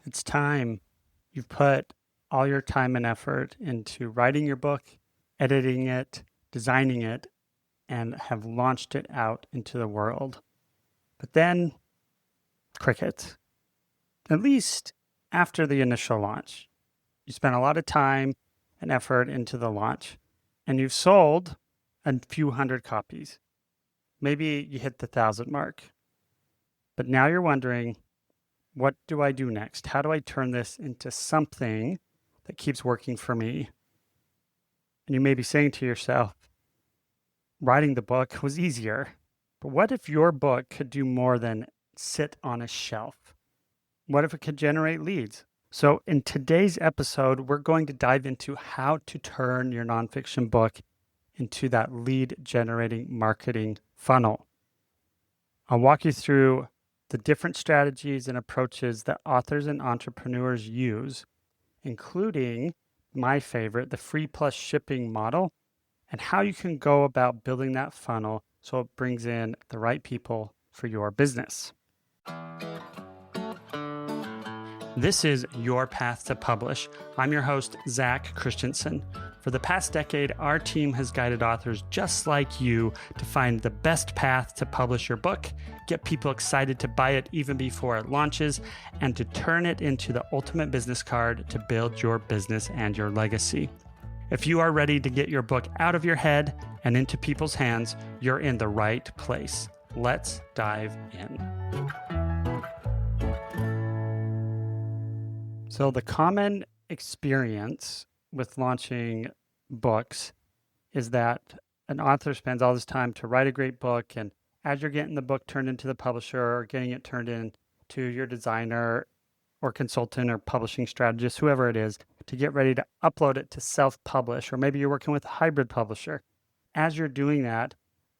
It's time. You've put all your time and effort into writing your book, editing it, designing it, and have launched it out into the world. But then, crickets. At least after the initial launch. You spent a lot of time and effort into the launch, and you've sold a few hundred copies. Maybe you hit the 1,000 mark. But now you're wondering, what do I do next? How do I turn this into something that keeps working for me? And you may be saying to yourself, writing the book was easier. But what if your book could do more than sit on a shelf? What if it could generate leads? So in today's episode, we're going to dive into how to turn your nonfiction book into that lead generating marketing funnel. I'll walk you through the different strategies and approaches that authors and entrepreneurs use, including my favorite, the free plus shipping model, and how you can go about building that funnel so it brings in the right people for your business. This is Your Path to Publish. I'm your host, Zach Christensen. For the past decade, our team has guided authors just like you to find the best path to publish your book, get people excited to buy it even before it launches, and to turn it into the ultimate business card to build your business and your legacy. If you are ready to get your book out of your head and into people's hands, you're in the right place. Let's dive in. So the common experience with launching books is that an author spends all this time to write a great book, and as you're getting the book turned into the publisher or getting it turned into your designer or consultant or publishing strategist, whoever it is, to get ready to upload it to self-publish, or maybe you're working with a hybrid publisher. As you're doing that,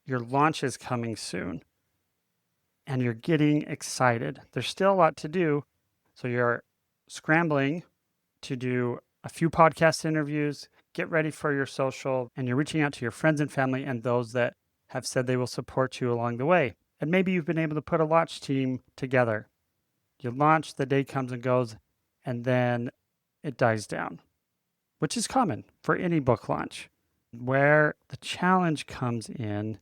your launch is coming soon and you're getting excited. There's still a lot to do, so you're scrambling to do a few podcast interviews, get ready for your social, and you're reaching out to your friends and family and those that have said they will support you along the way. And maybe you've been able to put a launch team together. You launch, the day comes and goes, and then it dies down, which is common for any book launch. Where the challenge comes in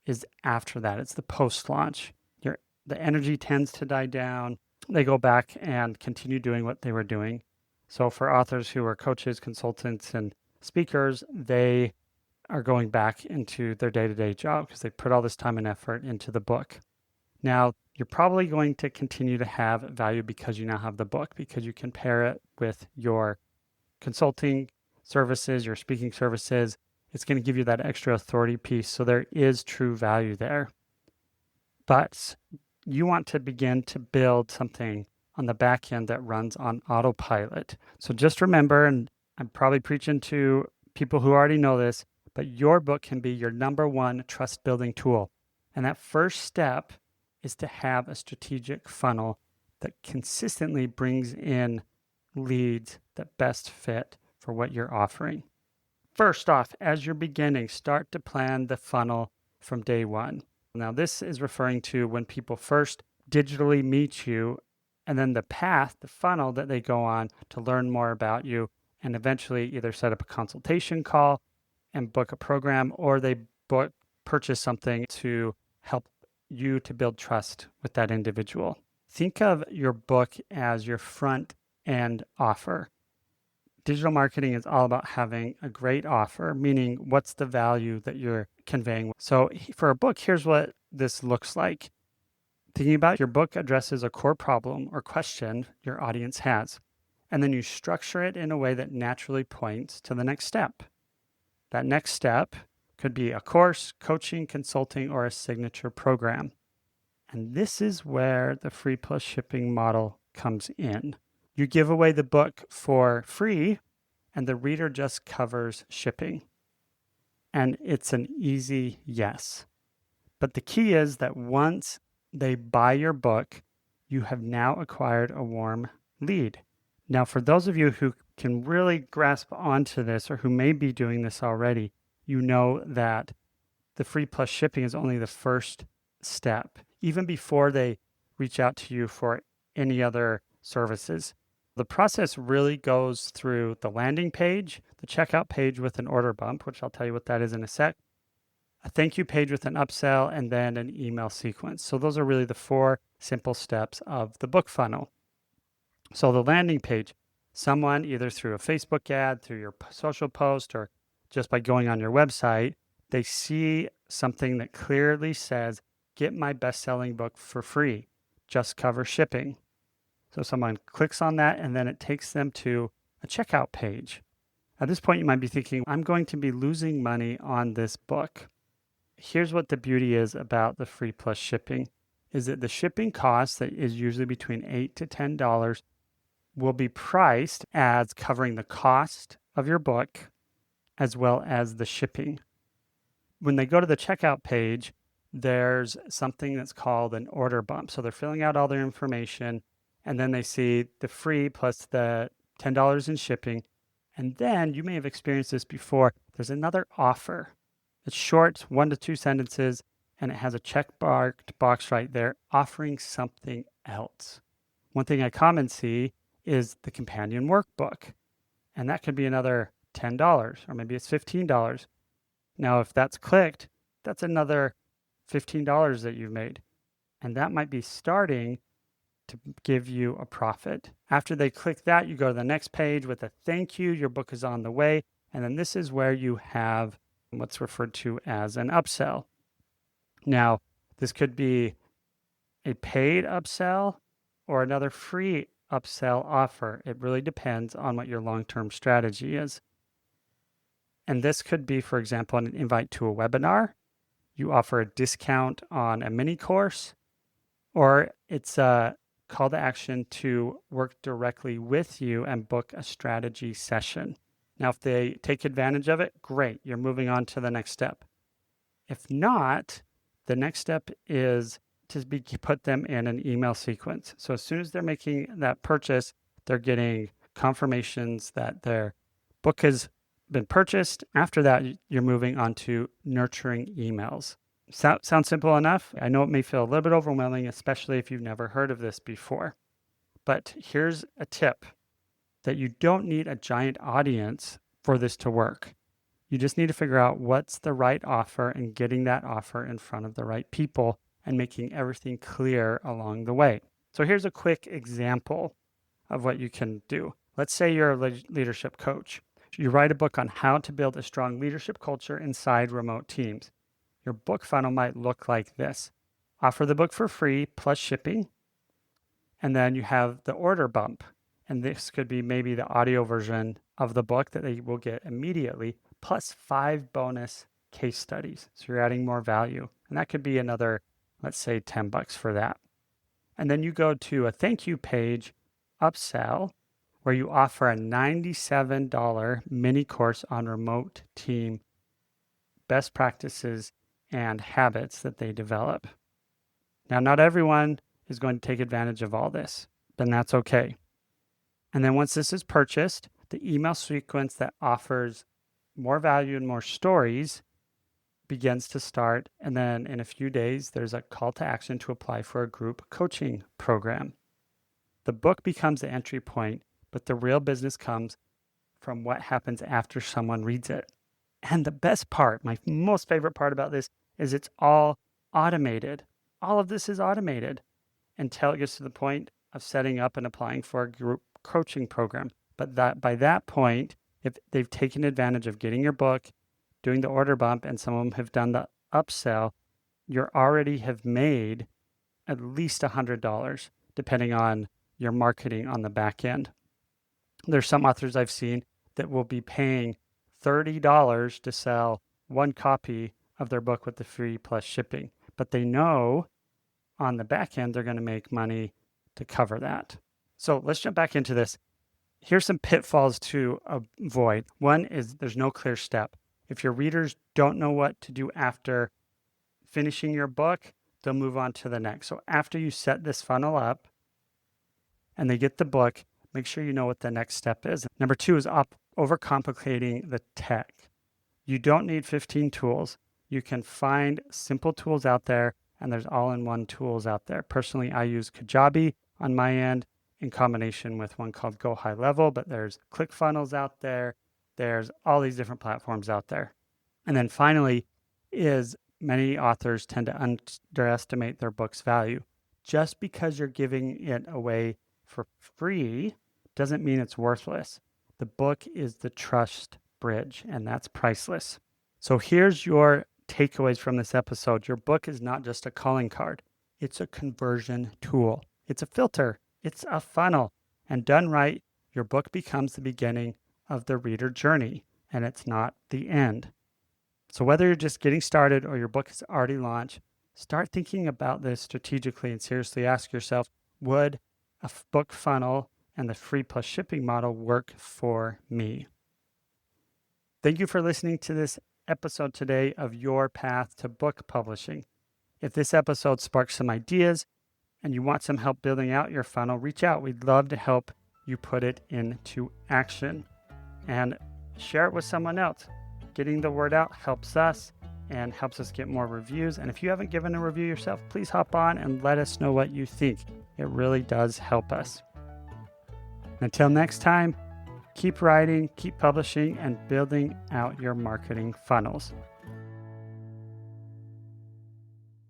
is after that. It's the post-launch. The energy tends to die down. They go back and continue doing what they were doing. So for authors who are coaches, consultants, and speakers, they are going back into their day-to-day job because they put all this time and effort into the book. Now, you're probably going to continue to have value because you now have the book, because you can pair it with your consulting services, your speaking services. It's going to give you that extra authority piece. So there is true value there. But you want to begin to build something on the back end that runs on autopilot. So just remember, and I'm probably preaching to people who already know this, but your book can be your number one trust building tool. And that first step is to have a strategic funnel that consistently brings in leads that best fit for what you're offering. First off, as you're beginning, start to plan the funnel from day one. Now, this is referring to when people first digitally meet you, and then the path, the funnel that they go on to learn more about you, and eventually either set up a consultation call and book a program, or they purchase something to help you to build trust with that individual. Think of your book as your front end offer. Digital marketing is all about having a great offer, meaning what's the value that you're conveying. So for a book, here's what this looks like. Thinking about your book addresses a core problem or question your audience has, and then you structure it in a way that naturally points to the next step. That next step could be a course, coaching, consulting, or a signature program. And this is where the free plus shipping model comes in. You give away the book for free, and the reader just covers shipping. And it's an easy yes. But the key is that once they buy your book, you have now acquired a warm lead. Now, for those of you who can really grasp onto this or who may be doing this already, you know that the free plus shipping is only the first step. Even before they reach out to you for any other services, The process really goes through the landing page, the checkout page with an order bump, which I'll tell you what that is in a sec, a thank you page with an upsell, and then an email sequence. So those are really the 4 simple steps of the book funnel. So the landing page, someone either through a Facebook ad, through your social post, or just by going on your website, they see something that clearly says, get my best-selling book for free, just cover shipping. So someone clicks on that and then it takes them to a checkout page. At this point, you might be thinking, I'm going to be losing money on this book. Here's what the beauty is about the free plus shipping, is that the shipping cost that is usually between $8 to $10 will be priced as covering the cost of your book as well as the shipping. When they go to the checkout page, there's something that's called an order bump. So they're filling out all their information, and then they see the free plus the $10 in shipping. And then you may have experienced this before. There's another offer. It's short, 1 to 2 sentences, and it has a check-marked box right there offering something else. One thing I commonly see is the companion workbook, and that could be another $10, or maybe it's $15. Now, if that's clicked, that's another $15 that you've made, and that might be starting to give you a profit. After they click that, you go to the next page with a thank you, your book is on the way, and then this is where you have what's referred to as an upsell. Now, this could be a paid upsell or another free upsell offer. It really depends on what your long-term strategy is. And this could be, for example, an invite to a webinar. You offer a discount on a mini course, or it's a call to action to work directly with you and book a strategy session. Now, if they take advantage of it, great, you're moving on to the next step. If not, the next step is to put them in an email sequence. So as soon as they're making that purchase, they're getting confirmations that their book has been purchased. After that, you're moving on to nurturing emails. Sounds simple enough? I know it may feel a little bit overwhelming, especially if you've never heard of this before. But here's a tip, that you don't need a giant audience for this to work. You just need to figure out what's the right offer and getting that offer in front of the right people and making everything clear along the way. So here's a quick example of what you can do. Let's say you're a leadership coach. You write a book on how to build a strong leadership culture inside remote teams. Your book funnel might look like this. Offer the book for free plus shipping, and then you have the order bump. And this could be maybe the audio version of the book that they will get immediately, plus 5 bonus case studies. So you're adding more value. And that could be another, let's say, $10 for that. And then you go to a thank you page, upsell, where you offer a $97 mini course on remote team best practices and habits that they develop. Now, not everyone is going to take advantage of all this, then that's okay. And then once this is purchased, the email sequence that offers more value and more stories begins to start. And then in a few days, there's a call to action to apply for a group coaching program. The book becomes the entry point, but the real business comes from what happens after someone reads it. And the best part, my most favorite part about this, is it's all automated. All of this is automated until it gets to the point of setting up and applying for a group coaching program. But that by that point, if they've taken advantage of getting your book, doing the order bump, and some of them have done the upsell, you already have made at least $100, depending on your marketing on the back end. There's some authors I've seen that will be paying $30 to sell one copy of their book with the free plus shipping, but they know on the back end they're going to make money to cover that. So let's jump back into this. Here's some pitfalls to avoid. One is there's no clear step. If your readers don't know what to do after finishing your book, they'll move on to the next. So after you set this funnel up and they get the book, make sure you know what the next step is. Number 2 is overcomplicating the tech. You don't need 15 tools. You can find simple tools out there, and there's all-in-one tools out there. Personally, I use Kajabi on my end, in combination with one called Go High Level, but there's ClickFunnels out there. There's all these different platforms out there. And then finally is many authors tend to underestimate their book's value. Just because you're giving it away for free doesn't mean it's worthless. The book is the trust bridge, and that's priceless. So here's your takeaways from this episode. Your book is not just a calling card. It's a conversion tool. It's a filter. It's a funnel. And done right, your book becomes the beginning of the reader journey, and it's not the end. So whether you're just getting started or your book is already launched, start thinking about this strategically and seriously ask yourself, would a book funnel and the free plus shipping model work for me? Thank you for listening to this episode today of Your Path to Book Publishing. If this episode sparks some ideas and you want some help building out your funnel, reach out. We'd love to help you put it into action and share it with someone else. Getting the word out helps us and helps us get more reviews. And if you haven't given a review yourself, please hop on and let us know what you think. It really does help us. Until next time, keep writing, keep publishing, and building out your marketing funnels.